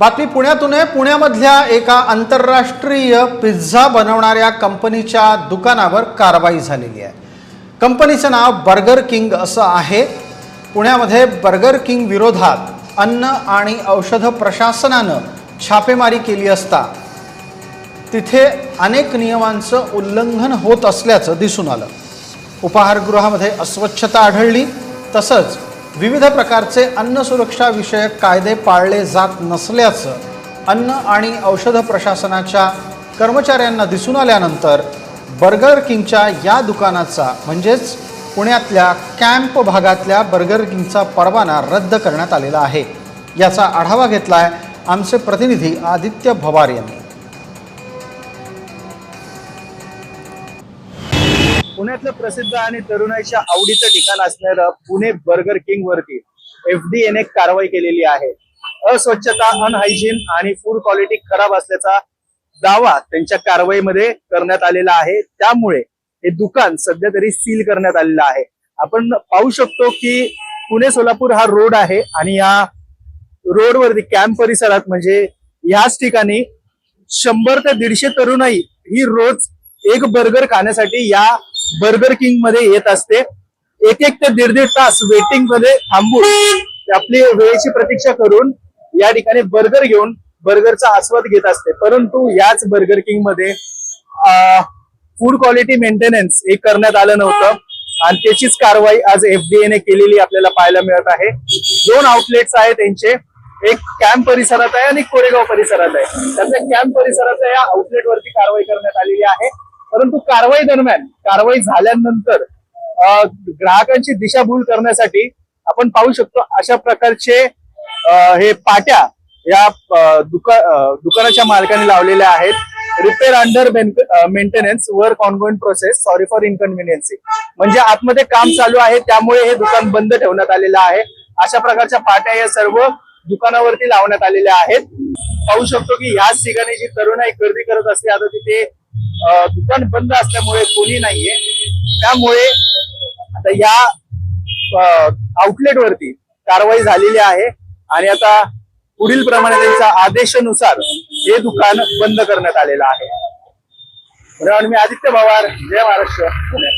बातमी पुण्यातून आहे। पुण्यामधल्या एका आंतरराष्ट्रीय पिझ्झा बनवणाऱ्या कंपनीच्या दुकानावर कारवाई झालेली आहे। कंपनीचं नाव बर्गर किंग असं आहे। पुण्यामध्ये बर्गर किंग विरोधात अन्न आणि औषध प्रशासनानं छापेमारी केली असता तिथे अनेक नियमांचं उल्लंघन होत असल्याचं दिसून आलं। उपाहारगृहामध्ये अस्वच्छता आढळली, तसंच विविध प्रकारचे अन्न सुरक्षा विषयक कायदे पाळले जात नसल्याचं अन्न आणि औषध प्रशासनाच्या कर्मचाऱ्यांना दिसून आल्यानंतर बर्गर किंगच्या या दुकानाचा म्हणजेच पुण्यातल्या कॅम्प भागातल्या बर्गर किंगचा परवाना रद्द करण्यात आलेला आहे। याचा आढावा घेतलाय आमचे प्रतिनिधी आदित्य भवार यांनी। पुण्यातलं प्रसिद्ध आणि तरुणाईच्या आवडीचं ठिकाण असणारं पुणे बर्गर किंग वरती FDA ने कारवाई केलेली आहे। अस्वच्छता, अनहायजीन आणि फूड क्वालिटी खराब असल्याचा दावा त्यांच्या कारवाईमध्ये करण्यात आलेला आहे। त्यामुळे हे दुकान सध्या तरी सील करण्यात आलेलं आहे। आपण पाहू शकतो की पुणे सोलापूर हा रोड आहे आणि या रोडवरती कॅम्प परिसरात म्हणजे याच ठिकाणी 100 ते 150 तरुणाई ही रोज एक बर्गर खाण्यासाठी या बर्गर किंग मध्ये येत असते। एक ते 1.5 तास वेटिंग मध्ये थांबून आपली वेळेची प्रतीक्षा करून या ठिकाणी बर्गर घेऊन बर्गरचा आस्वाद घेत असते। परंतु याच बर्गर किंग मध्ये फूड क्वालिटी मेंटेनन्स हे करण्यात आलं नव्हतं आणि त्याचीच कारवाई आज FDA ने केलेली आपल्याला पाहायला मिळत आहे। 2 आउटलेट्स आहेत त्यांचे, एक कॅम्प परिसरात आहे आणि कोरेगाव परिसरात आहे। त्यातल्या कॅम्प परिसराच्या या आउटलेट वरती कारवाई करण्यात आलेली आहे। परंतु कारवाई दरम्यान, कारवाई झाल्यानंतर ग्राहकांची दिशाभूल करण्यासाठी आपण पाहू शकतो अशा प्रकारचे हे पाट्या या दुकानाच्या मालकाने लावलेल्या आहेत। Repair under maintenance, work ongoing process, sorry for inconvenience, म्हणजे आतमध्ये काम चालू आहे त्यामुळे हे दुकान बंद ठेवण्यात आलेलं आहे। अशा प्रकारच्या पाट्या या सर्व दुकानावरती लावण्यात आलेल्या आहेत। पाहू शकतो की ह्याच ठिकाणी जी तरुणाई गर्दी करत असते, आता तिथे दुकान बंद असल्यामुळे कोणी नाहीये, त्यामुळे आता या आउटलेट वरती कारवाई झालेली आहे आणि आता पुढील प्रमाणे त्यांच्या आदेशानुसार हे दुकान बंद करण्यात आलेलं आहे। मी आदित्य भवार, जय महाराष्ट्र, पुणे।